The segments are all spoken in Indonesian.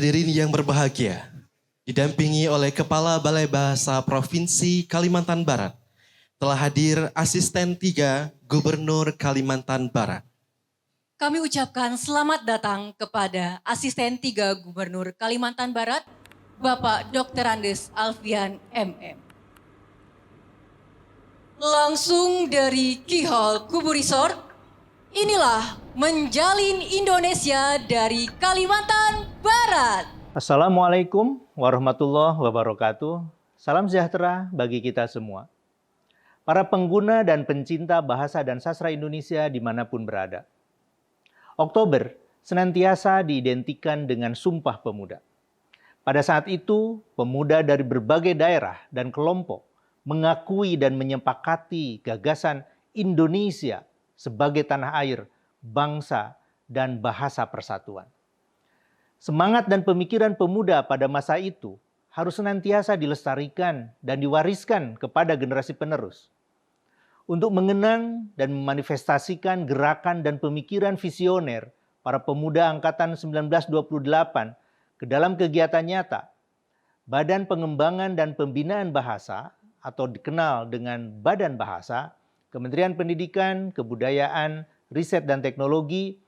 Hadirin yang berbahagia, didampingi oleh Kepala Balai Bahasa Provinsi Kalimantan Barat, telah hadir Asisten 3 Gubernur Kalimantan Barat. Kami ucapkan selamat datang kepada Asisten 3 Gubernur Kalimantan Barat, Bapak Dr. Andes Alfian MM. Langsung dari Kihol Kubu Resort, inilah Menjalin Indonesia dari Kalimantan Barat. Assalamualaikum warahmatullahi wabarakatuh. Salam sejahtera bagi kita semua. Para pengguna dan pencinta bahasa dan sastra Indonesia dimanapun berada. Oktober senantiasa diidentikan dengan Sumpah Pemuda. Pada saat itu, pemuda dari berbagai daerah dan kelompok mengakui dan menyepakati gagasan Indonesia sebagai tanah air, bangsa, dan bahasa persatuan. Semangat dan pemikiran pemuda pada masa itu harus senantiasa dilestarikan dan diwariskan kepada generasi penerus. Untuk mengenang dan memanifestasikan gerakan dan pemikiran visioner para pemuda Angkatan 1928 ke dalam kegiatan nyata, Badan Pengembangan dan Pembinaan Bahasa atau dikenal dengan Badan Bahasa, Kementerian Pendidikan, Kebudayaan, Riset dan Teknologi,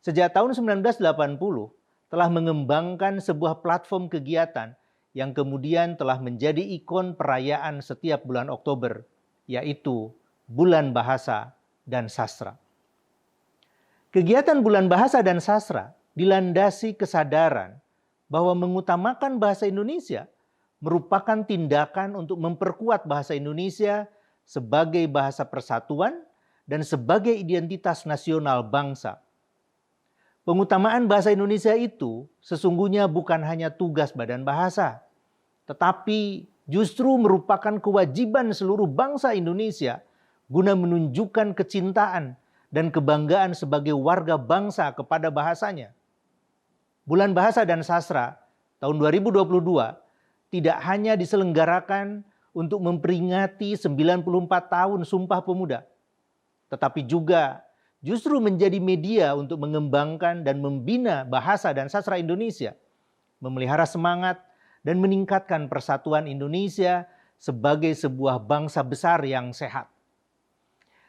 sejak tahun 1980 telah mengembangkan sebuah platform kegiatan yang kemudian telah menjadi ikon perayaan setiap bulan Oktober, yaitu Bulan Bahasa dan Sastra. Kegiatan Bulan Bahasa dan Sastra dilandasi kesadaran bahwa mengutamakan bahasa Indonesia merupakan tindakan untuk memperkuat bahasa Indonesia sebagai bahasa persatuan dan sebagai identitas nasional bangsa. Pengutamaan bahasa Indonesia itu sesungguhnya bukan hanya tugas Badan Bahasa, tetapi justru merupakan kewajiban seluruh bangsa Indonesia guna menunjukkan kecintaan dan kebanggaan sebagai warga bangsa kepada bahasanya. Bulan Bahasa dan Sastra tahun 2022 tidak hanya diselenggarakan untuk memperingati 94 tahun Sumpah Pemuda, tetapi juga justru menjadi media untuk mengembangkan dan membina bahasa dan sastra Indonesia, memelihara semangat dan meningkatkan persatuan Indonesia sebagai sebuah bangsa besar yang sehat.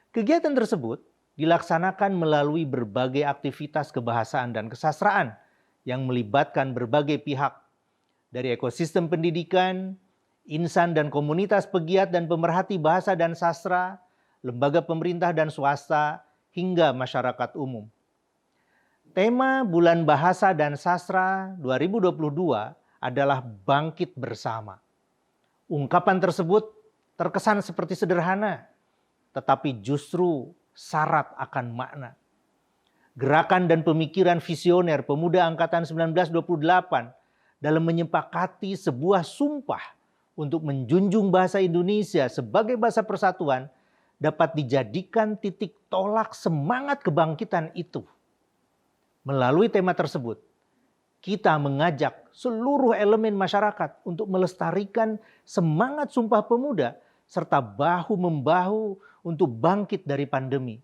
Kegiatan tersebut dilaksanakan melalui berbagai aktivitas kebahasaan dan kesastraan yang melibatkan berbagai pihak, dari ekosistem pendidikan, insan dan komunitas pegiat dan pemerhati bahasa dan sastra, lembaga pemerintah dan swasta, hingga masyarakat umum. Tema Bulan Bahasa dan Sastra 2022 adalah Bangkit Bersama. Ungkapan tersebut terkesan seperti sederhana, tetapi justru syarat akan makna. Gerakan dan pemikiran visioner pemuda Angkatan 1928 dalam menyepakati sebuah sumpah untuk menjunjung bahasa Indonesia sebagai bahasa persatuan dapat dijadikan titik tolak semangat kebangkitan itu. Melalui tema tersebut, kita mengajak seluruh elemen masyarakat untuk melestarikan semangat Sumpah Pemuda serta bahu-membahu untuk bangkit dari pandemi.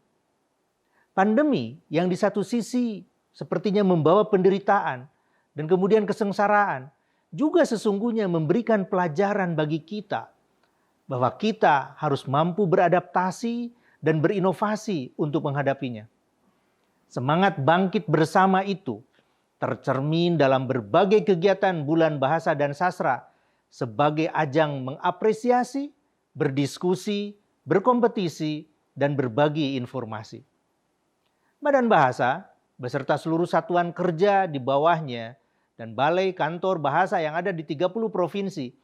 Pandemi yang di satu sisi sepertinya membawa penderitaan dan kemudian kesengsaraan, juga sesungguhnya memberikan pelajaran bagi kita bahwa kita harus mampu beradaptasi dan berinovasi untuk menghadapinya. Semangat bangkit bersama itu tercermin dalam berbagai kegiatan Bulan Bahasa dan Sastra sebagai ajang mengapresiasi, berdiskusi, berkompetisi, dan berbagi informasi. Badan Bahasa beserta seluruh satuan kerja di bawahnya dan balai kantor bahasa yang ada di 30 provinsi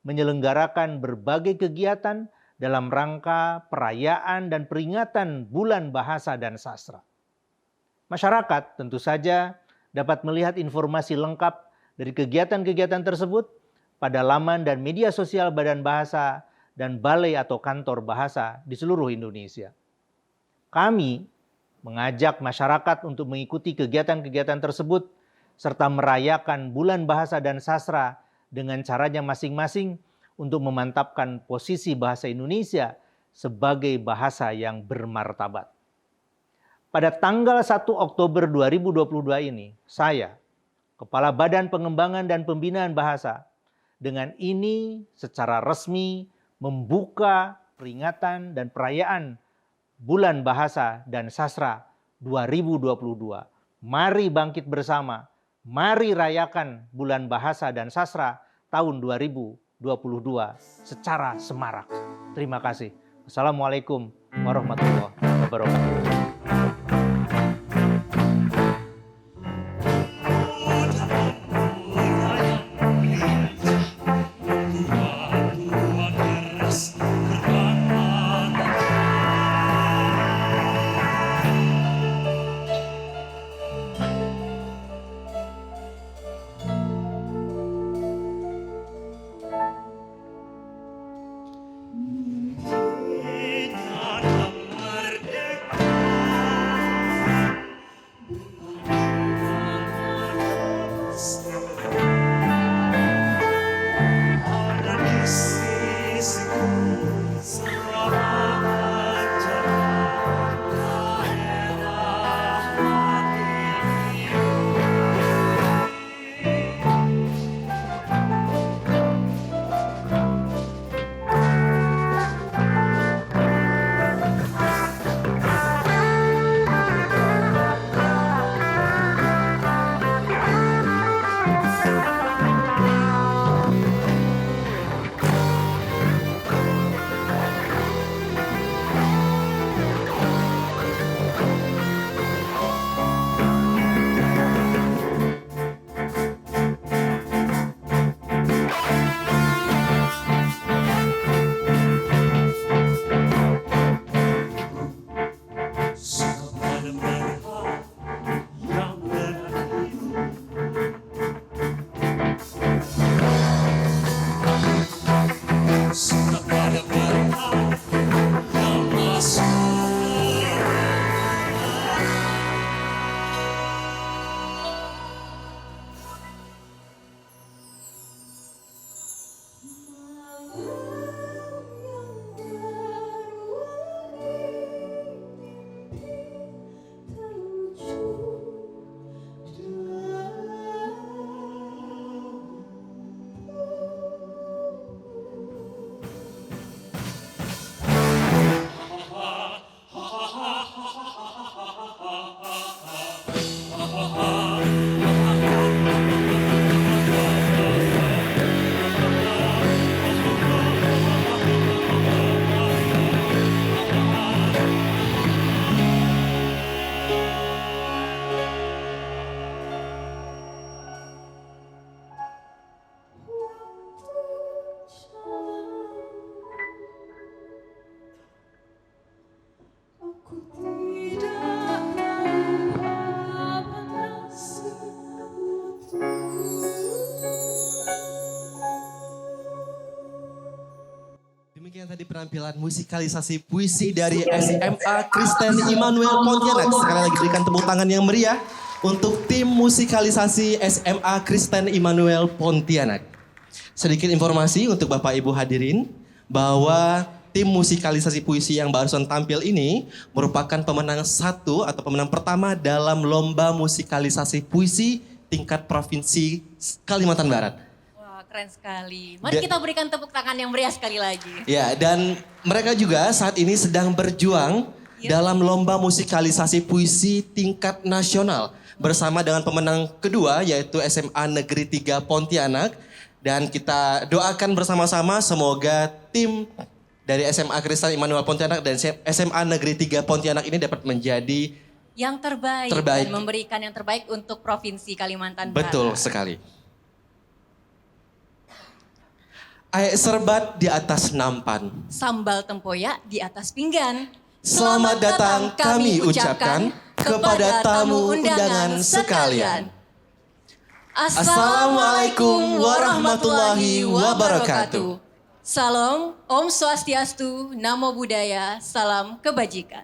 menyelenggarakan berbagai kegiatan dalam rangka perayaan dan peringatan Bulan Bahasa dan Sastra. Masyarakat tentu saja dapat melihat informasi lengkap dari kegiatan-kegiatan tersebut pada laman dan media sosial Badan Bahasa dan balai atau kantor bahasa di seluruh Indonesia. Kami mengajak masyarakat untuk mengikuti kegiatan-kegiatan tersebut serta merayakan Bulan Bahasa dan Sastra dengan caranya masing-masing untuk memantapkan posisi bahasa Indonesia sebagai bahasa yang bermartabat. Pada tanggal 1 Oktober 2022 ini, saya, Kepala Badan Pengembangan dan Pembinaan Bahasa. Dengan ini secara resmi membuka peringatan dan perayaan Bulan Bahasa dan Sastra 2022. Mari bangkit bersama, mari rayakan Bulan Bahasa dan Sastra tahun 2022 secara semarak. Terima kasih. Assalamualaikum warahmatullahi wabarakatuh. Demikian tadi penampilan musikalisasi puisi dari SMA Kristen Immanuel Pontianak. Sekali lagi berikan tepuk tangan yang meriah untuk tim musikalisasi SMA Kristen Immanuel Pontianak. Sedikit informasi untuk Bapak Ibu hadirin bahwa tim musikalisasi puisi yang barusan tampil ini merupakan pemenang satu atau pemenang pertama dalam lomba musikalisasi puisi tingkat provinsi Kalimantan Barat. Keren sekali. Mari kita berikan tepuk tangan yang meriah sekali lagi. Ya, dan mereka juga saat ini sedang berjuang dalam lomba musikalisasi puisi tingkat nasional bersama dengan pemenang kedua yaitu SMA Negeri 3 Pontianak. Dan kita doakan bersama-sama semoga tim dari SMA Kristen Immanuel Pontianak dan SMA Negeri 3 Pontianak ini dapat menjadi yang terbaik. Dan memberikan yang terbaik untuk Provinsi Kalimantan Barat. Betul sekali. Aek serbat di atas nampan. Sambal tempoyak di atas pinggan. Selamat datang kami ucapkan kepada tamu undangan sekalian. Assalamualaikum warahmatullahi wabarakatuh. Salam, Om Swastiastu, Namo Buddhaya, salam kebajikan.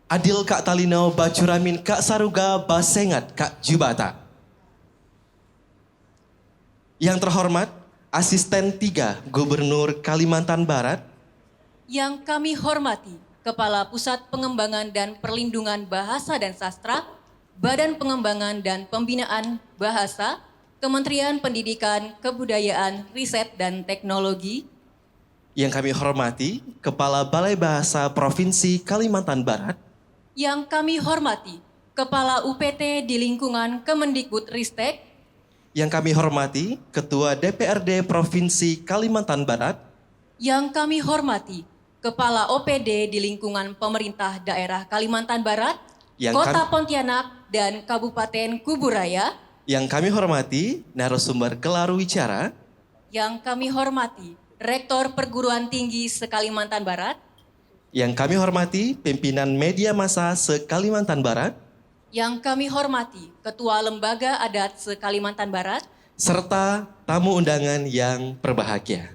Adil Kak Talino, Bacuramin Kak Saruga, Basengat Kak Jubata. Yang terhormat, Asisten 3 Gubernur Kalimantan Barat. Yang kami hormati, Kepala Pusat Pengembangan dan Perlindungan Bahasa dan Sastra, Badan Pengembangan dan Pembinaan Bahasa, Kementerian Pendidikan, Kebudayaan, Riset, dan Teknologi. Yang kami hormati Kepala Balai Bahasa Provinsi Kalimantan Barat. Yang kami hormati Kepala UPT di lingkungan Kemendikbudristek. Yang kami hormati Ketua DPRD Provinsi Kalimantan Barat. Yang kami hormati Kepala OPD di lingkungan Pemerintah Daerah Kalimantan Barat, Kota Pontianak, dan Kabupaten Kuburaya. Yang kami hormati narasumber gelar wicara. Yang kami hormati Rektor Perguruan Tinggi se-Kalimantan Barat. Yang kami hormati pimpinan media massa se-Kalimantan Barat. Yang kami hormati Ketua Lembaga Adat se-Kalimantan Barat. Serta tamu undangan yang berbahagia.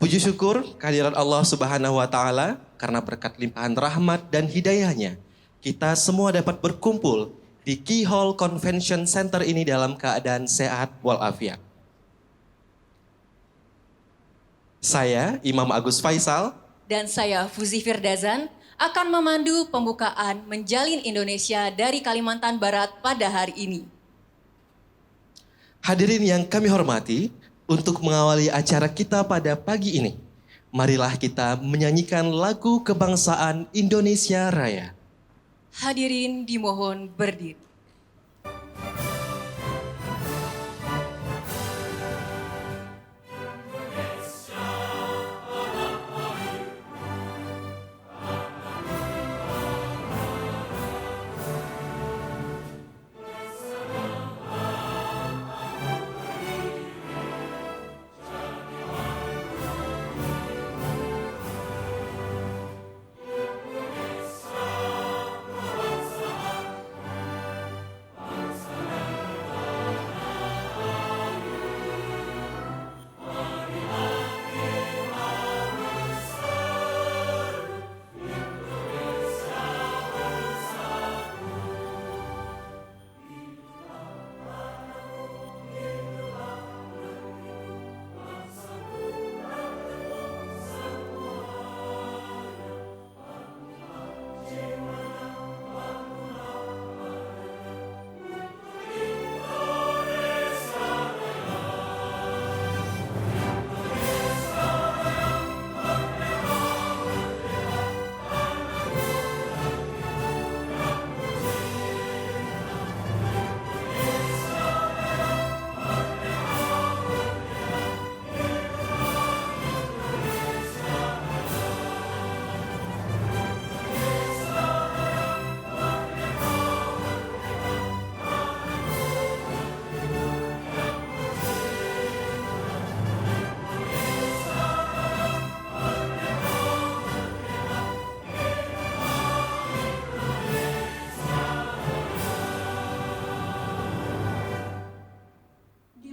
Puji syukur kehadiran Allah Subhanahu wa Ta'ala karena berkat limpahan rahmat dan hidayahnya, kita semua dapat berkumpul di Key Hall Convention Center ini dalam keadaan sehat walafiat. Saya, Imam Agus Faisal, dan saya, Fuzi Firdazan, akan memandu pembukaan Menjalin Indonesia dari Kalimantan Barat pada hari ini. Hadirin yang kami hormati, untuk mengawali acara kita pada pagi ini, marilah kita menyanyikan lagu kebangsaan Indonesia Raya. Hadirin dimohon berdiri.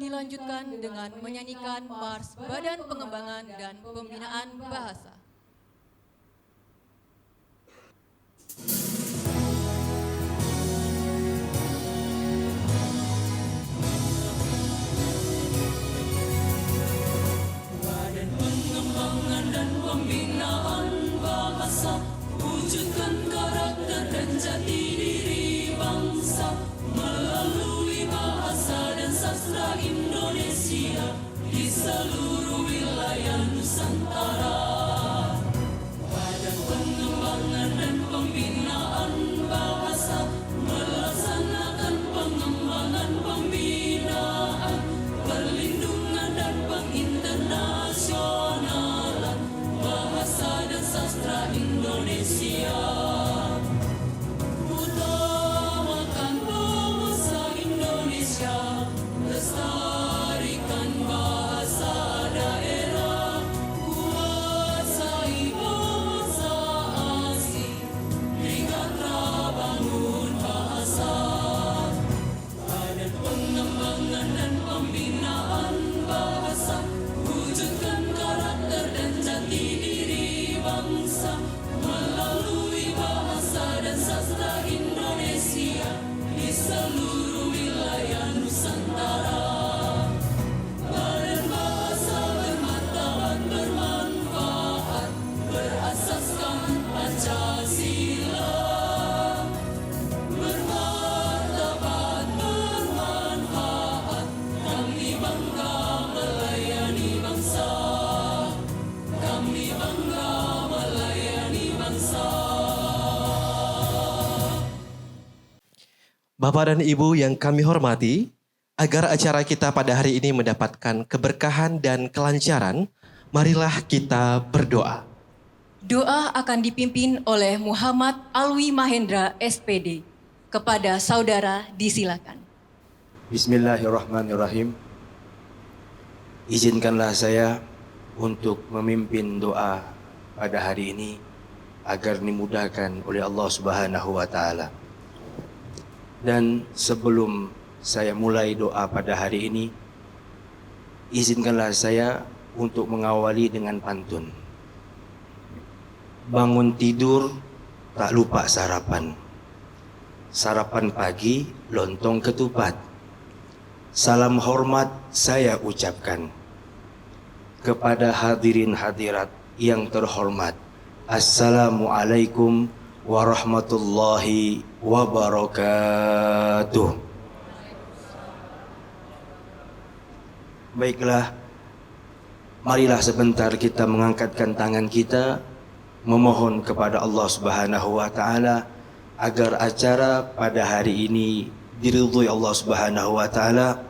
Dilanjutkan dengan menyanyikan Mars Badan Pengembangan dan Pembinaan Bahasa. Badan Pengembangan dan Pembinaan Bahasa, wujudkan karakter dan jati diri bangsa melalui bahasa dan sastra Indonesia di seluruh wilayah Nusantara. Badan Pengembangan dan Pembinaan Bahasa melaksanakan pengembangan pembinaan, perlindungan dan penginternasionalan bahasa dan sastra Indonesia. Utamakan bahasa Indonesia, lestarikan bahasa daerah, kuasai bahasa asing, Trigatra bangun bahasa. Badan Pengembangan dan Pembinaan Bahasa, wujudkan karakter dan jati diri bangsa melalui Bapak dan Ibu yang kami hormati, agar acara kita pada hari ini mendapatkan keberkahan dan kelancaran, marilah kita berdoa. Doa akan dipimpin oleh Muhammad Alwi Mahendra, SPD. Kepada saudara disilakan. Bismillahirrahmanirrahim. Izinkanlah saya untuk memimpin doa pada hari ini agar dimudahkan oleh Allah Subhanahu wa taala. Dan sebelum saya mulai doa pada hari ini, izinkanlah saya untuk mengawali dengan pantun. Bangun tidur tak lupa sarapan. Sarapan pagi lontong ketupat. Salam hormat saya ucapkan kepada hadirin hadirat yang terhormat. Assalamualaikum warahmatullahi wabarakatuh. Baiklah, marilah sebentar kita mengangkatkan tangan kita, memohon kepada Allah Subhanahu wa taala agar acara pada hari ini diridhoi Allah Subhanahu wa taala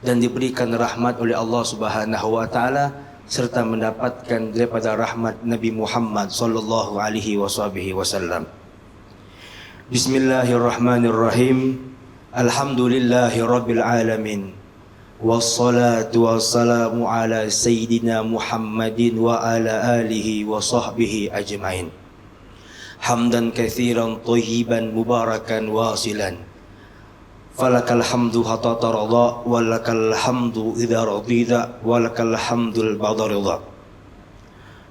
dan diberikan rahmat oleh Allah Subhanahu wa taala serta mendapatkan daripada rahmat Nabi Muhammad sallallahu alaihi wasallam. Bismillahirrahmanirrahim. Alhamdulillahirabbil alamin. Wassalatu wassalamu ala sayyidina Muhammadin wa ala alihi wa sahbihi ajmain. Hamdan katsiran thayyiban mubarakan wasilan. Falakal hamdu hatta tarda walakal hamdu idza radida walakal hamdul ba'da ridha.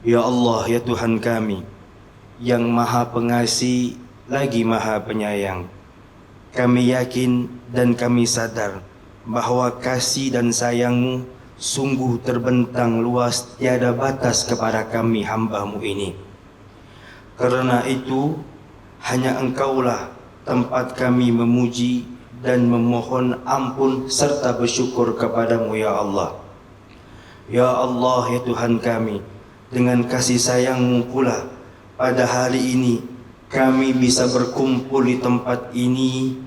Ya Allah, ya Tuhan kami yang Maha Pengasih lagi Maha Penyayang, kami yakin dan kami sadar bahwa kasih dan sayang-Mu sungguh terbentang luas tiada batas kepada kami hamba-Mu ini. Karena itu hanya Engkaulah tempat kami memuji dan memohon ampun serta bersyukur kepadamu ya Allah. Ya Allah, ya Tuhan kami, dengan kasih sayang-Mu pula pada hari ini kami bisa berkumpul di tempat ini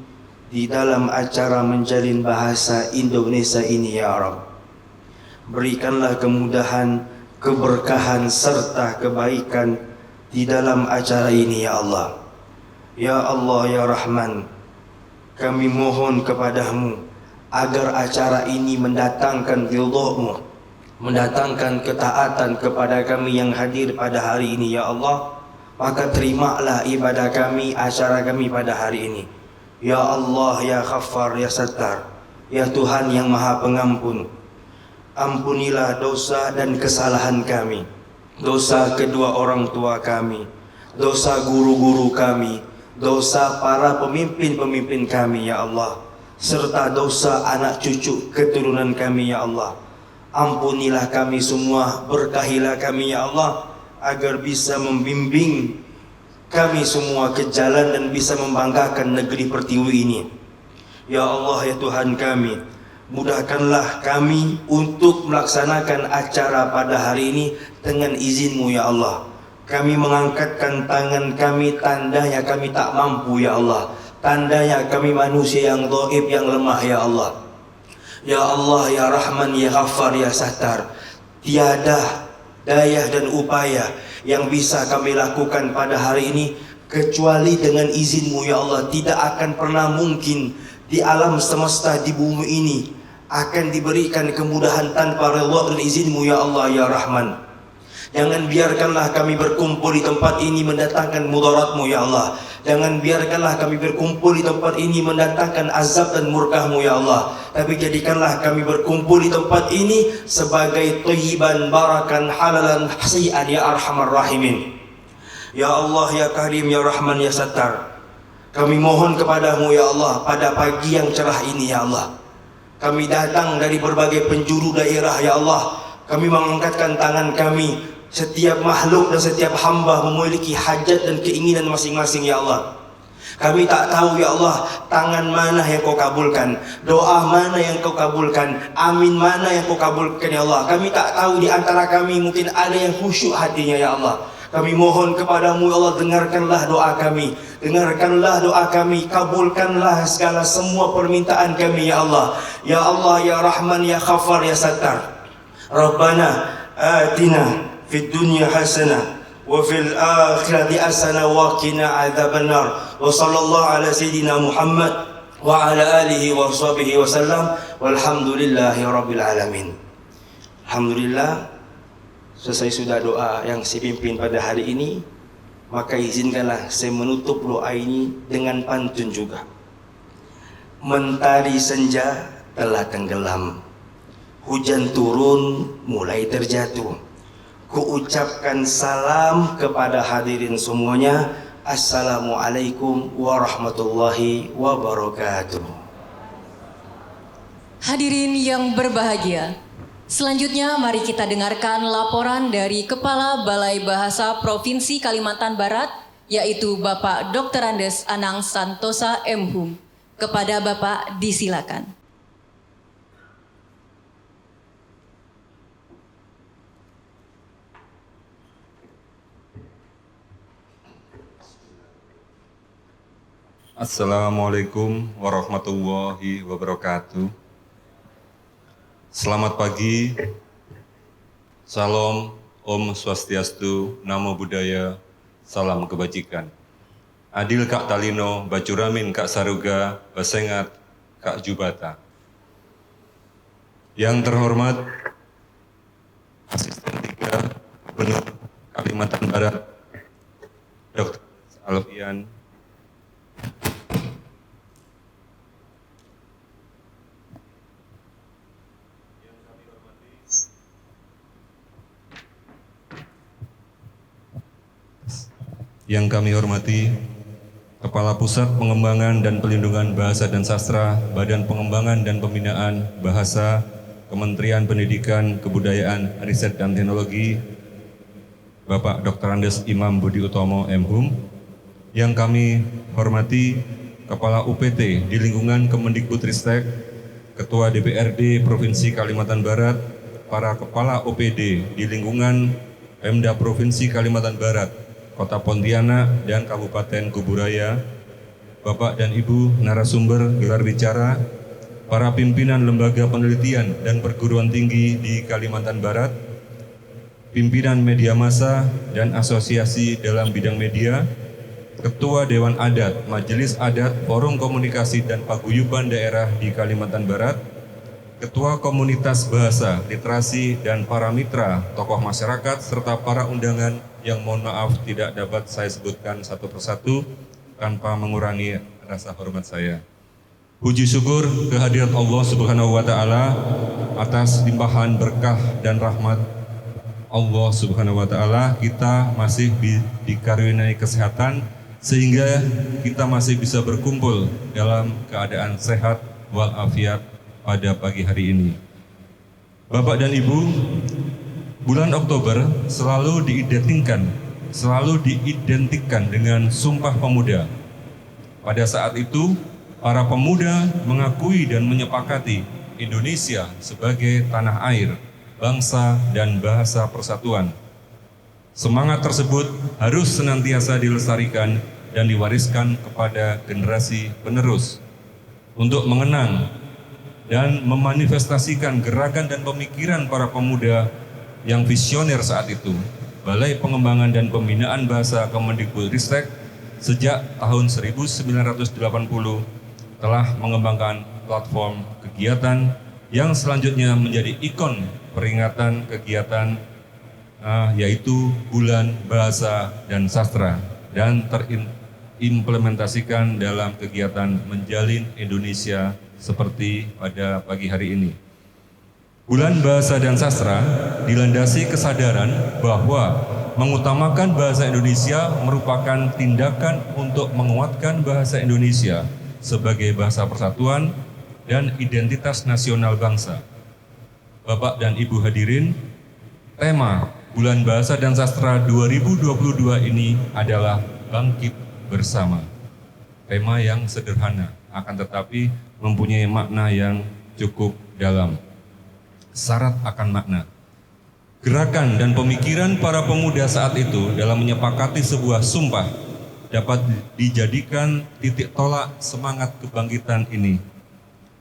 di dalam acara menjalin bahasa Indonesia ini ya Rabb. Berikanlah kemudahan, keberkahan serta kebaikan di dalam acara ini ya Allah. Ya Allah, ya Rahman, kami mohon kepadamu agar acara ini mendatangkan ridha-Mu, mendatangkan ketaatan kepada kami yang hadir pada hari ini ya Allah. Maka terimalah ibadah kami, acara kami pada hari ini. Ya Allah, ya Ghaffar, ya Sattar, ya Tuhan yang Maha Pengampun, ampunilah dosa dan kesalahan kami, dosa kedua orang tua kami, dosa guru-guru kami, dosa para pemimpin-pemimpin kami ya Allah, serta dosa anak cucu keturunan kami ya Allah. Ampunilah kami semua, berkahilah kami ya Allah, agar bisa membimbing kami semua ke jalan dan bisa membanggakan negeri Pertiwi ini. Ya Allah, ya Tuhan kami, mudahkanlah kami untuk melaksanakan acara pada hari ini dengan izin-Mu ya Allah. Kami mengangkatkan tangan kami, tandanya kami tak mampu ya Allah, tandanya kami manusia yang dhaif, yang lemah ya Allah. Ya Allah, ya Rahman, ya Ghaffar, ya Sattar, tiada daya dan upaya yang bisa kami lakukan pada hari ini kecuali dengan izin-Mu ya Allah. Tidak akan pernah mungkin di alam semesta, di bumi ini akan diberikan kemudahan tanpa ridha dan izin-Mu ya Allah, ya Rahman. Jangan biarkanlah kami berkumpul di tempat ini mendatangkan mudarat-Mu ya Allah. Jangan biarkanlah kami berkumpul di tempat ini mendatangkan azab dan murkah-Mu ya Allah. Tapi jadikanlah kami berkumpul di tempat ini sebagai thayyiban barakan halalan hasian ya arhamar rahimin. Ya Allah, ya Karim, ya Rahman, ya Sattar, kami mohon kepadamu ya Allah pada pagi yang cerah ini ya Allah. Kami datang dari berbagai penjuru daerah ya Allah. Kami mengangkatkan tangan kami. Setiap makhluk dan setiap hamba memiliki hajat dan keinginan masing-masing ya Allah. Kami tak tahu ya Allah, tangan mana yang Kau kabulkan, doa mana yang Kau kabulkan, amin mana yang Kau kabulkan ya Allah. Kami tak tahu di antara kami mungkin ada yang khusyuk hatinya ya Allah. Kami mohon kepadamu ya Allah, dengarkanlah doa kami, Dengarkanlah doa kami, kabulkanlah segala semua permintaan kami ya Allah. Ya Allah, ya Rahman, ya Ghafar, ya Sattar. Rabbana atina fid dunya hasanah wa fil akhirati hasanah wa qina adzabannar. Wa sallallahu ala sayyidina Muhammad wa ala alihi wa sahbihi wa sallam. Walhamdulillahi rabbil alamin. Alhamdulillah, selesai sudah doa yang saya pimpin pada hari ini, maka izinkanlah saya menutup doa ini dengan pantun juga. Mentari senja telah tenggelam, hujan turun mulai terjatuh. Kuucapkan salam kepada hadirin semuanya. Assalamualaikum warahmatullahi wabarakatuh. Hadirin yang berbahagia, selanjutnya mari kita dengarkan laporan dari Kepala Balai Bahasa Provinsi Kalimantan Barat, yaitu Bapak Dr. Andes Anang Santosa M.Hum. Kepada Bapak disilakan. Assalamualaikum warahmatullahi wabarakatuh. Selamat pagi, salam, Om Swastiastu, Namo Buddhaya, salam kebajikan. Adil Kak Talino, Bacuramin Kak Saruga, Basengat Kak Jubata. Yang terhormat Asisten 3 Gubernur Kalimantan Barat, Dr. Alfian. Yang kami hormati Kepala Pusat Pengembangan dan Pelindungan Bahasa dan Sastra, Badan Pengembangan dan Pembinaan Bahasa, Kementerian Pendidikan, Kebudayaan, Riset dan Teknologi, Bapak Dr. Andes Imam Budi Utomo M.Hum. Yang kami hormati Kepala UPT di lingkungan Kemendikbudristek, Ketua DPRD Provinsi Kalimantan Barat, para Kepala OPD di lingkungan Pemda Provinsi Kalimantan Barat, Kota Pontianak dan Kabupaten Kuburaya, Bapak dan Ibu narasumber gelar bicara, para pimpinan lembaga penelitian dan perguruan tinggi di Kalimantan Barat, pimpinan media massa dan asosiasi dalam bidang media, Ketua Dewan Adat, Majelis Adat, Forum Komunikasi dan Paguyuban Daerah di Kalimantan Barat, Ketua Komunitas Bahasa, Literasi, dan para mitra, tokoh masyarakat, serta para undangan yang mohon maaf tidak dapat saya sebutkan satu persatu tanpa mengurangi rasa hormat saya. Puji syukur kehadirat Allah Subhanahu wa Ta'ala atas limpahan berkah dan rahmat Allah Subhanahu wa Ta'ala, kita masih dikaruniai kesehatan sehingga kita masih bisa berkumpul dalam keadaan sehat walafiat pada pagi hari ini. Bapak dan Ibu, bulan Oktober selalu diidentikan dengan Sumpah Pemuda. Pada saat itu, para pemuda mengakui dan menyepakati Indonesia sebagai tanah air, bangsa dan bahasa persatuan. Semangat tersebut harus senantiasa dilestarikan dan diwariskan kepada generasi penerus untuk mengenang dan memanifestasikan gerakan dan pemikiran para pemuda yang visioner saat itu. Balai Pengembangan dan Pembinaan Bahasa Kemendikbudristek sejak tahun 1980 telah mengembangkan platform kegiatan yang selanjutnya menjadi ikon peringatan kegiatan yaitu Bulan Bahasa dan Sastra dan terimplementasikan dalam kegiatan Menjalin Indonesia seperti pada pagi hari ini. Bulan Bahasa dan Sastra dilandasi kesadaran bahwa mengutamakan bahasa Indonesia merupakan tindakan untuk menguatkan bahasa Indonesia sebagai bahasa persatuan dan identitas nasional bangsa. Bapak dan Ibu hadirin, tema Bulan Bahasa dan Sastra 2022 ini adalah Bangkit Bersama. Tema yang sederhana, akan tetapi mempunyai makna yang cukup dalam. Syarat akan makna. Gerakan dan pemikiran para pemuda saat itu dalam menyepakati sebuah sumpah dapat dijadikan titik tolak semangat kebangkitan ini.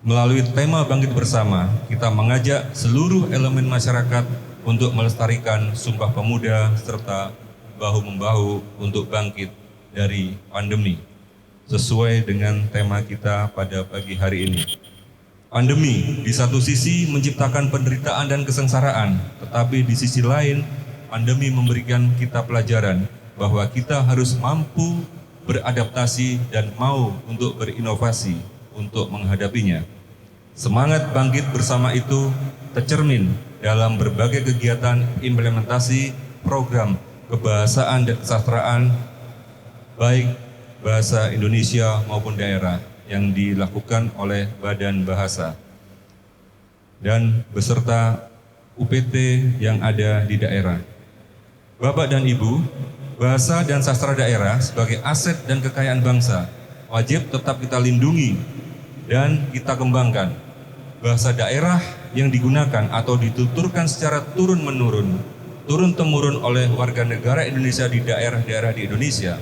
Melalui tema Bangkit Bersama, kita mengajak seluruh elemen masyarakat untuk melestarikan Sumpah Pemuda serta bahu-membahu untuk bangkit dari pandemi. Sesuai dengan tema kita pada pagi hari ini. Pandemi di satu sisi menciptakan penderitaan dan kesengsaraan, tetapi di sisi lain pandemi memberikan kita pelajaran bahwa kita harus mampu beradaptasi dan mau untuk berinovasi untuk menghadapinya. Semangat bangkit bersama itu tercermin dalam berbagai kegiatan implementasi program kebahasaan dan kesastraan baik bahasa Indonesia maupun daerah yang dilakukan oleh Badan Bahasa dan beserta UPT yang ada di daerah. Bapak dan Ibu, bahasa dan sastra daerah sebagai aset dan kekayaan bangsa wajib tetap kita lindungi dan kita kembangkan. Bahasa daerah yang digunakan atau dituturkan secara turun-temurun oleh warga negara Indonesia di daerah-daerah di Indonesia.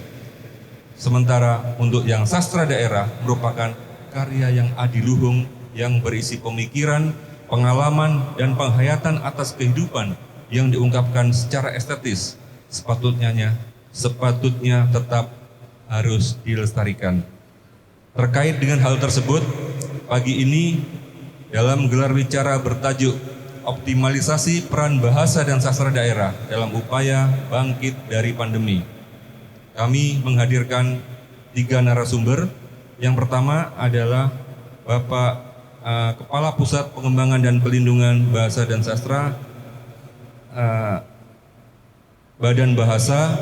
Sementara untuk yang sastra daerah merupakan karya yang adiluhung yang berisi pemikiran, pengalaman, dan penghayatan atas kehidupan yang diungkapkan secara estetis. Sepatutnya tetap harus dilestarikan. Terkait dengan hal tersebut, pagi ini dalam gelar wicara bertajuk Optimalisasi Peran Bahasa dan Sastra Daerah dalam Upaya Bangkit dari Pandemi, kami menghadirkan 3 narasumber. Yang pertama adalah Bapak Kepala Pusat Pengembangan dan Pelindungan Bahasa dan Sastra Badan Bahasa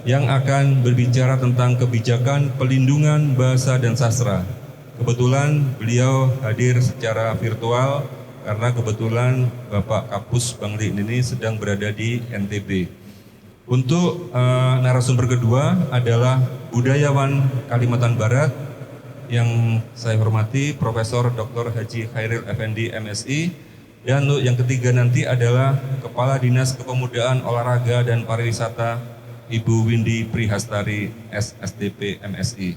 yang akan berbicara tentang kebijakan pelindungan bahasa dan sastra. Kebetulan beliau hadir secara virtual karena kebetulan Bapak Kapus Bangli ini sedang berada di NTB. Untuk narasumber kedua adalah budayawan Kalimantan Barat yang saya hormati Profesor Dr. Haji Khairil Effendi MSI, dan untuk yang ketiga nanti adalah Kepala Dinas Kepemudaan Olahraga dan Pariwisata Ibu Windy Prihastari SSDP MSI.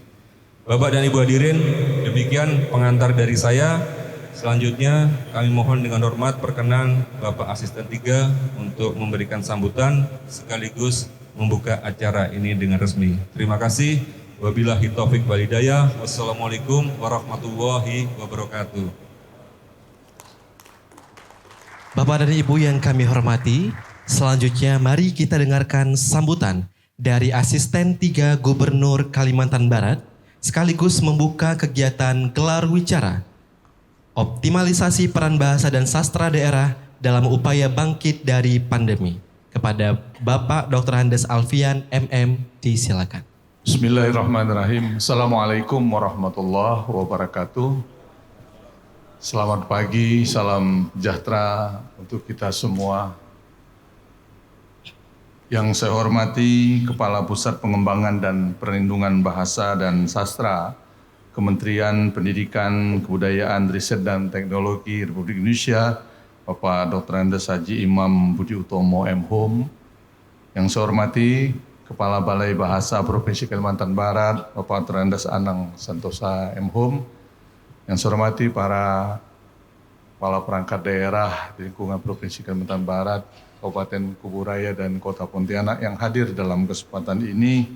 Bapak dan Ibu hadirin, demikian pengantar dari saya. Selanjutnya kami mohon dengan hormat perkenan Bapak Asisten 3 untuk memberikan sambutan sekaligus membuka acara ini dengan resmi. Terima kasih. Wabillahi taufik wal hidayah. Wassalamualaikum warahmatullahi wabarakatuh. Bapak dan Ibu yang kami hormati, selanjutnya mari kita dengarkan sambutan dari Asisten 3 Gubernur Kalimantan Barat sekaligus membuka kegiatan gelar wicara Optimalisasi Peran Bahasa dan Sastra Daerah dalam Upaya Bangkit dari Pandemi. Kepada Bapak Dr. Andes Alfian MM, disilakan. Bismillahirrahmanirrahim. Assalamualaikum warahmatullahi wabarakatuh. Selamat pagi, salam sejahtera untuk kita semua. Yang saya hormati Kepala Pusat Pengembangan dan Perlindungan Bahasa dan Sastra Kementerian Pendidikan, Kebudayaan, Riset dan Teknologi Republik Indonesia, Bapak Dr. Andes Haji Imam Budi Utomo M.Hum. Yang saya hormati Kepala Balai Bahasa Provinsi Kalimantan Barat, Bapak Dr. Andes Anang Santosa M.Hum. Yang saya hormati para kepala perangkat daerah di lingkungan Provinsi Kalimantan Barat, Kabupaten Kuburaya dan Kota Pontianak yang hadir dalam kesempatan ini,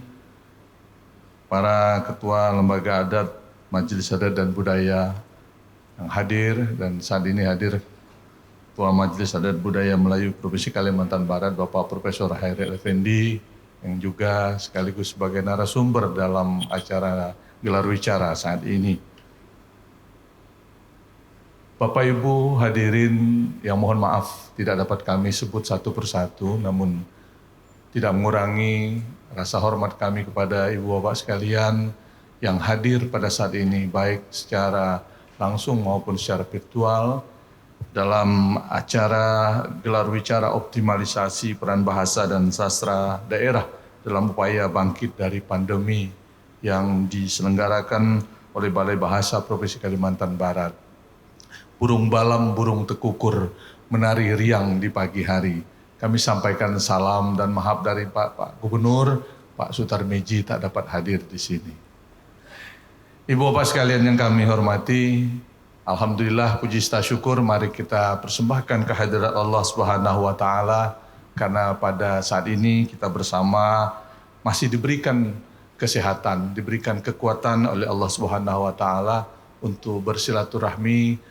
para ketua lembaga adat, Majelis Adat dan Budaya yang hadir, dan saat ini hadir Ketua Majelis Adat Budaya Melayu Provinsi Kalimantan Barat, Bapak Profesor Khairil Effendi, yang juga sekaligus sebagai narasumber dalam acara gelar wicara saat ini. Bapak Ibu hadirin yang mohon maaf tidak dapat kami sebut satu persatu, namun tidak mengurangi rasa hormat kami kepada Ibu Bapak sekalian yang hadir pada saat ini, baik secara langsung maupun secara virtual, dalam acara gelar wicara optimalisasi peran bahasa dan sastra daerah dalam upaya bangkit dari pandemi yang diselenggarakan oleh Balai Bahasa Provinsi Kalimantan Barat. Burung balam, burung tekukur menari riang di pagi hari. Kami sampaikan salam dan mahab dari Pak Gubernur, Pak Sutarmeji tak dapat hadir di sini. Ibu bapak sekalian yang kami hormati, alhamdulillah puji syukur mari kita persembahkan kehadirat Allah Subhanahu wa taala karena pada saat ini kita bersama masih diberikan kesehatan, diberikan kekuatan oleh Allah Subhanahu wa taala untuk bersilaturahmi,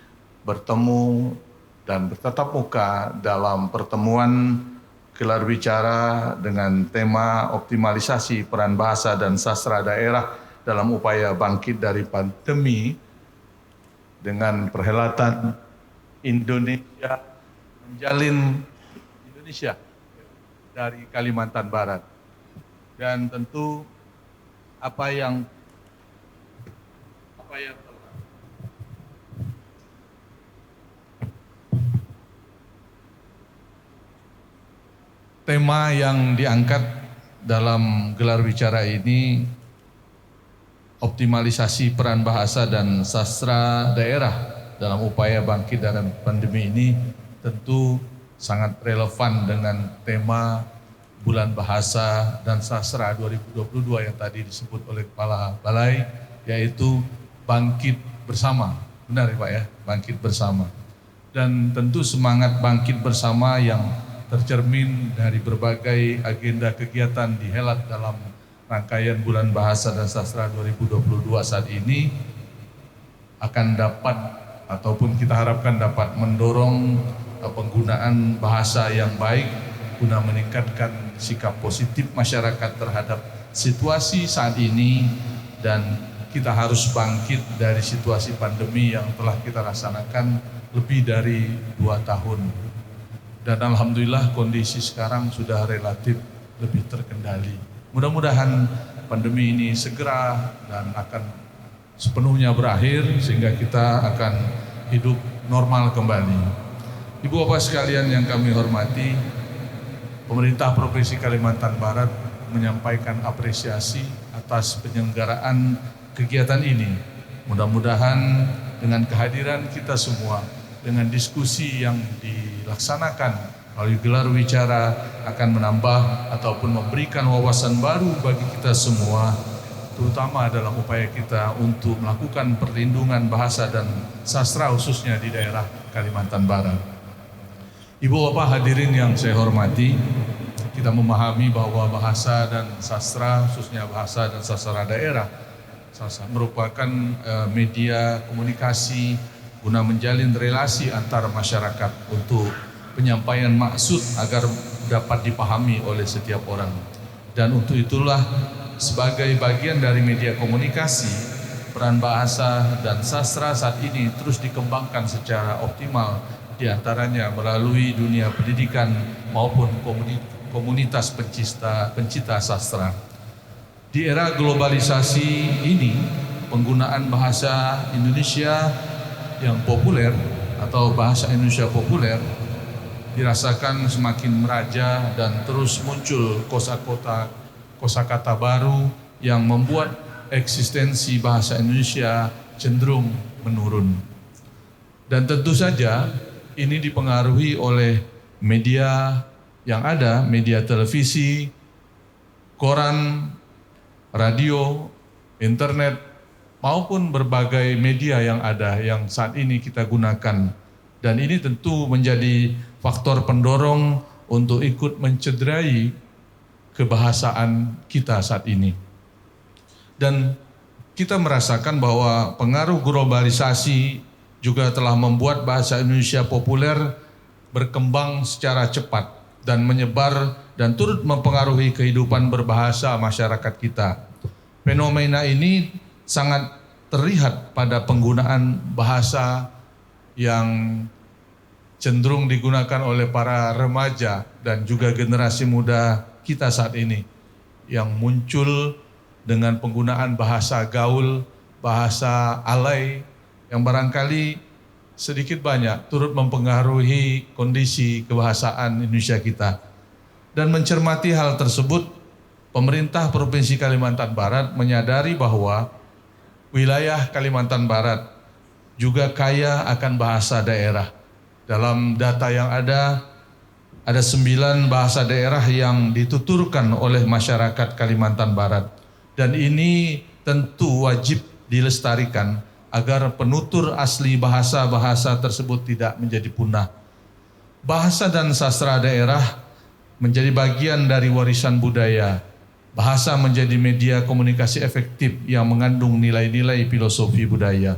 bertemu dan bertatap muka dalam pertemuan gelar bicara dengan tema optimalisasi peran bahasa dan sastra daerah dalam upaya bangkit dari pandemi dengan perhelatan Indonesia menjalin Indonesia dari Kalimantan Barat. Dan tentu apa yang tema yang diangkat dalam gelar bicara ini, optimalisasi peran bahasa dan sastra daerah dalam upaya bangkit dari pandemi ini, tentu sangat relevan dengan tema Bulan Bahasa dan Sastra 2022 yang tadi disebut oleh Kepala Balai, yaitu bangkit bersama. Benar ya Pak ya, bangkit bersama. Dan tentu semangat bangkit bersama yang tercermin dari berbagai agenda kegiatan dihelat dalam rangkaian Bulan Bahasa dan Sastra 2022 saat ini akan dapat ataupun kita harapkan dapat mendorong penggunaan bahasa yang baik guna meningkatkan sikap positif masyarakat terhadap situasi saat ini, dan kita harus bangkit dari situasi pandemi yang telah kita rasakan lebih dari 2 tahun. Dan alhamdulillah kondisi sekarang sudah relatif lebih terkendali. Mudah-mudahan pandemi ini segera dan akan sepenuhnya berakhir sehingga kita akan hidup normal kembali. Ibu bapak sekalian yang kami hormati, pemerintah Provinsi Kalimantan Barat menyampaikan apresiasi atas penyelenggaraan kegiatan ini. Mudah-mudahan dengan kehadiran kita semua, dengan diskusi yang dilaksanakan melalui gelar bicara akan menambah ataupun memberikan wawasan baru bagi kita semua, terutama dalam upaya kita untuk melakukan perlindungan bahasa dan sastra khususnya di daerah Kalimantan Barat. Ibu bapak hadirin yang saya hormati, kita memahami bahwa bahasa dan sastra khususnya bahasa dan sastra daerah merupakan media komunikasi guna menjalin relasi antar masyarakat untuk penyampaian maksud agar dapat dipahami oleh setiap orang. Dan untuk itulah sebagai bagian dari media komunikasi, peran bahasa dan sastra saat ini terus dikembangkan secara optimal, diantaranya melalui dunia pendidikan maupun komunitas pencipta sastra. Di era globalisasi ini, penggunaan bahasa Indonesia yang populer atau bahasa Indonesia populer dirasakan semakin meraja dan terus muncul kosakata baru yang membuat eksistensi bahasa Indonesia cenderung menurun. Dan tentu saja ini dipengaruhi oleh media yang ada, media televisi, koran, radio, internet, maupun berbagai media yang ada yang saat ini kita gunakan. Dan ini tentu menjadi faktor pendorong untuk ikut mencederai kebahasaan kita saat ini. Dan kita merasakan bahwa pengaruh globalisasi juga telah membuat bahasa Indonesia populer berkembang secara cepat dan menyebar dan turut mempengaruhi kehidupan berbahasa masyarakat kita. Fenomena ini sangat terlihat pada penggunaan bahasa yang cenderung digunakan oleh para remaja dan juga generasi muda kita saat ini, yang muncul dengan penggunaan bahasa gaul, bahasa alay, yang barangkali sedikit banyak turut mempengaruhi kondisi kebahasaan Indonesia kita. Dan mencermati hal tersebut, pemerintah Provinsi Kalimantan Barat menyadari bahwa wilayah Kalimantan Barat juga kaya akan bahasa daerah. Dalam data yang ada ada 9 bahasa daerah yang dituturkan oleh masyarakat Kalimantan Barat. Dan ini tentu wajib dilestarikan agar penutur asli bahasa-bahasa tersebut tidak menjadi punah. Bahasa dan sastra daerah menjadi bagian dari warisan budaya. Bahasa menjadi media komunikasi efektif yang mengandung nilai-nilai filosofi budaya.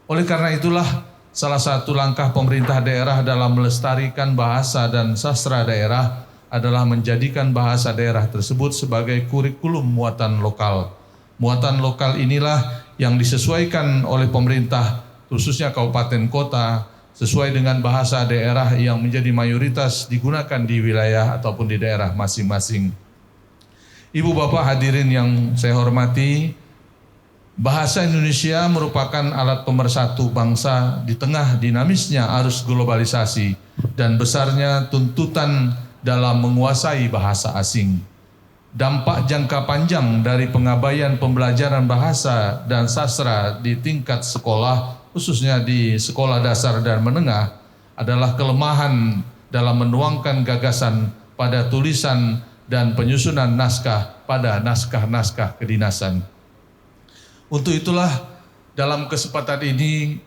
Oleh karena itulah, salah satu langkah pemerintah daerah dalam melestarikan bahasa dan sastra daerah adalah menjadikan bahasa daerah tersebut sebagai kurikulum muatan lokal. Muatan lokal inilah yang disesuaikan oleh pemerintah, khususnya kabupaten kota, sesuai dengan bahasa daerah yang menjadi mayoritas digunakan di wilayah ataupun di daerah masing-masing. Ibu bapak hadirin yang saya hormati, bahasa Indonesia merupakan alat pemersatu bangsa di tengah dinamisnya arus globalisasi dan besarnya tuntutan dalam menguasai bahasa asing. Dampak jangka panjang dari pengabaian pembelajaran bahasa dan sastra di tingkat sekolah, khususnya di sekolah dasar dan menengah, adalah kelemahan dalam menuangkan gagasan pada tulisan dan penyusunan naskah pada naskah-naskah kedinasan. Untuk itulah, dalam kesempatan ini,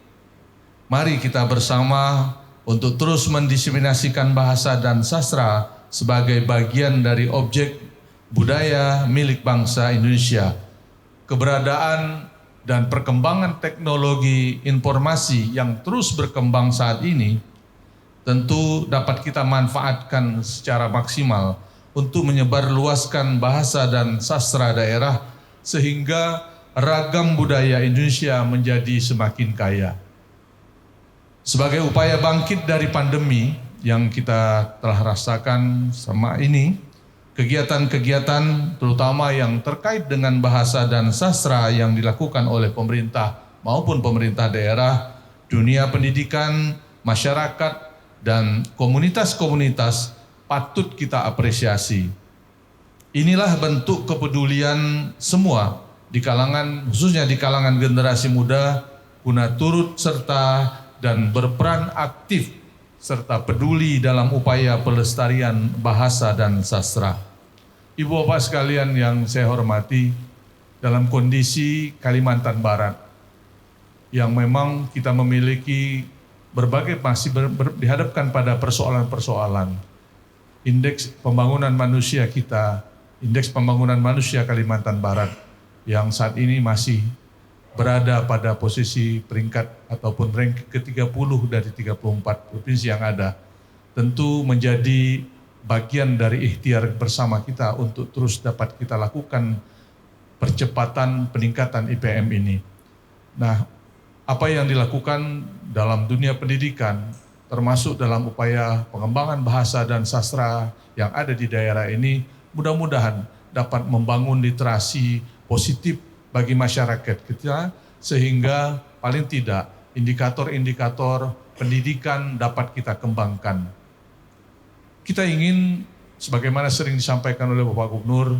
mari kita bersama untuk terus mendiseminasikan bahasa dan sastra sebagai bagian dari objek budaya milik bangsa Indonesia. Keberadaan dan perkembangan teknologi informasi yang terus berkembang saat ini tentu dapat kita manfaatkan secara maksimal untuk menyebarluaskan bahasa dan sastra daerah sehingga ragam budaya Indonesia menjadi semakin kaya. Sebagai upaya bangkit dari pandemi yang kita telah rasakan selama ini, kegiatan-kegiatan terutama yang terkait dengan bahasa dan sastra yang dilakukan oleh pemerintah maupun pemerintah daerah, dunia pendidikan, masyarakat, dan komunitas-komunitas patut kita apresiasi. Inilah bentuk kepedulian semua di kalangan, khususnya di kalangan generasi muda, guna turut serta dan berperan aktif serta peduli dalam upaya pelestarian bahasa dan sastra. Ibu bapak sekalian yang saya hormati, dalam kondisi Kalimantan Barat yang memang kita memiliki berbagai masih dihadapkan pada persoalan-persoalan. Indeks pembangunan manusia kita, indeks pembangunan manusia Kalimantan Barat yang saat ini masih berada pada posisi peringkat ataupun ranking ke-30 dari 34 provinsi yang ada, tentu menjadi bagian dari ikhtiar bersama kita untuk terus dapat kita lakukan percepatan peningkatan IPM ini. Nah, apa yang dilakukan dalam dunia pendidikan, termasuk dalam upaya pengembangan bahasa dan sastra yang ada di daerah ini, mudah-mudahan dapat membangun literasi positif bagi masyarakat kita, sehingga paling tidak indikator-indikator pendidikan dapat kita kembangkan. Kita ingin, sebagaimana sering disampaikan oleh Bapak Gubernur,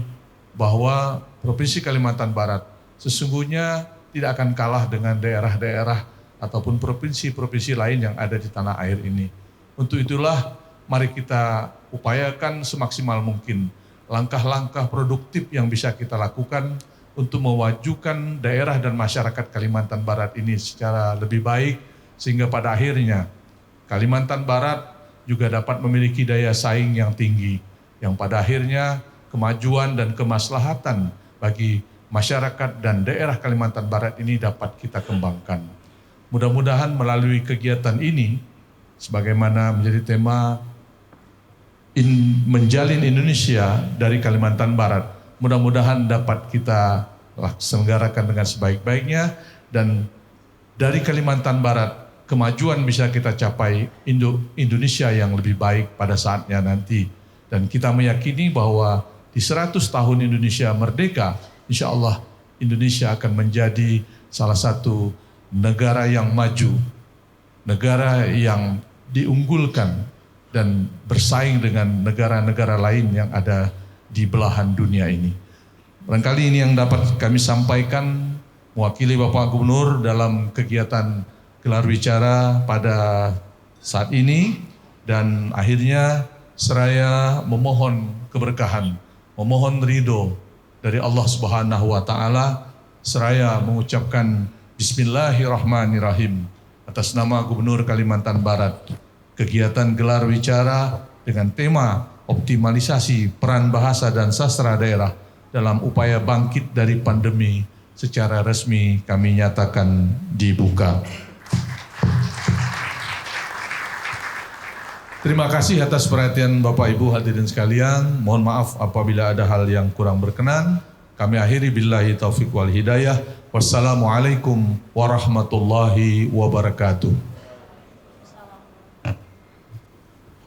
bahwa Provinsi Kalimantan Barat sesungguhnya tidak akan kalah dengan daerah-daerah ataupun provinsi-provinsi lain yang ada di tanah air ini. Untuk itulah, mari kita upayakan semaksimal mungkin langkah-langkah produktif yang bisa kita lakukan untuk memajukan daerah dan masyarakat Kalimantan Barat ini secara lebih baik, sehingga pada akhirnya Kalimantan Barat juga dapat memiliki daya saing yang tinggi, yang pada akhirnya kemajuan dan kemaslahatan bagi masyarakat dan daerah Kalimantan Barat ini dapat kita kembangkan. Mudah-mudahan melalui kegiatan ini, sebagaimana menjadi tema menjalin Indonesia dari Kalimantan Barat, mudah-mudahan dapat kita selenggarakan dengan sebaik-baiknya, dan dari Kalimantan Barat kemajuan bisa kita capai Indonesia yang lebih baik pada saatnya nanti. Dan kita meyakini bahwa di 100 tahun Indonesia merdeka, insya Allah Indonesia akan menjadi salah satu negara yang maju, negara yang diunggulkan dan bersaing dengan negara-negara lain yang ada di belahan dunia ini. Barangkali ini yang dapat kami sampaikan mewakili Bapak Gubernur dalam kegiatan gelar bicara pada saat ini, dan akhirnya seraya memohon keberkahan, memohon ridho dari Allah Subhanahu wa taala, seraya mengucapkan Bismillahirrahmanirrahim atas nama Gubernur Kalimantan Barat. Kegiatan gelar wicara dengan tema optimalisasi peran bahasa dan sastra daerah dalam upaya bangkit dari pandemi secara resmi kami nyatakan dibuka. Terima kasih atas perhatian Bapak Ibu hadirin sekalian. Mohon maaf apabila ada hal yang kurang berkenan. Kami akhiri billahi taufik wal hidayah. Wassalamualaikum warahmatullahi wabarakatuh.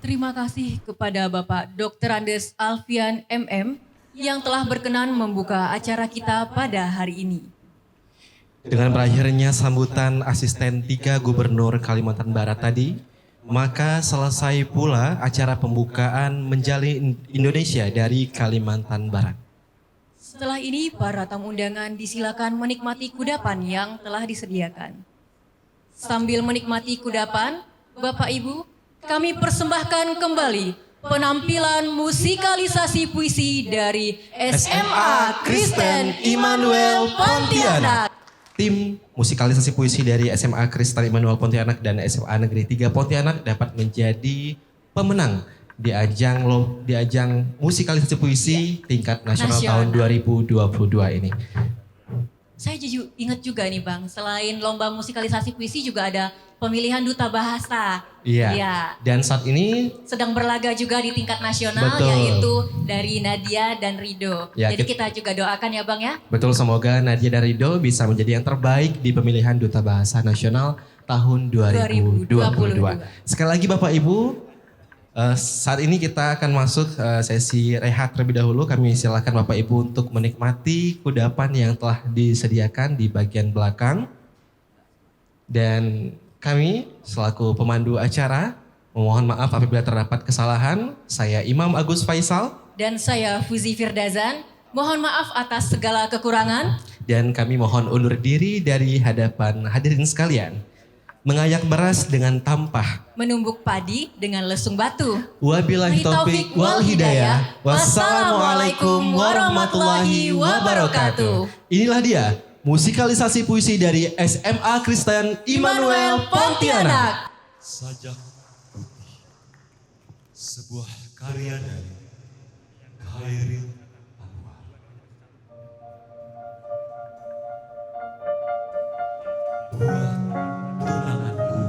Terima kasih kepada Bapak Dr. Andes Alfian MM yang telah berkenan membuka acara kita pada hari ini. Dengan berakhirnya sambutan asisten 3 Gubernur Kalimantan Barat tadi, maka selesai pula acara pembukaan Menjalin Indonesia dari Kalimantan Barat. Setelah ini para tamu undangan disilakan menikmati kudapan yang telah disediakan. Sambil menikmati kudapan, Bapak Ibu, kami persembahkan kembali penampilan musikalisasi puisi dari SMA Kristen Immanuel Pontianak. Tim musikalisasi puisi dari SMA Kristen Immanuel Pontianak dan SMA Negeri 3 Pontianak dapat menjadi pemenang di ajang musikalisasi puisi tingkat nasional tahun 2022 ini. Saya jadi ingat juga nih Bang, selain lomba musikalisasi puisi juga ada pemilihan duta bahasa. Iya. Ya. Dan saat ini Sedang berlaga juga di tingkat nasional, betul, yaitu dari Nadia dan Rido. Ya, Jadi kita juga doakan ya Bang ya. betul, semoga Nadia dan Rido bisa menjadi yang terbaik di pemilihan duta bahasa nasional tahun 2022. Sekali lagi Bapak Ibu, saat ini kita akan masuk sesi rehat terlebih dahulu. Kami silakan Bapak Ibu untuk menikmati kudapan yang telah disediakan di bagian belakang. Dan kami selaku pemandu acara memohon maaf apabila terdapat kesalahan. Saya Imam Agus Faisal. Dan saya Fuzi Firdazan, mohon maaf atas segala kekurangan. Dan kami mohon undur diri dari hadapan hadirin sekalian. Mengayak beras dengan tampah. Menumbuk padi dengan lesung batu. Wabillahi taufik wal hidayah. Wassalamualaikum warahmatullahi wabarakatuh. Inilah dia musikalisasi puisi dari SMA Kristen Immanuel Pontianak. Sajak Putih, sebuah karya dari Khairil Anwar. Buat tunanganku,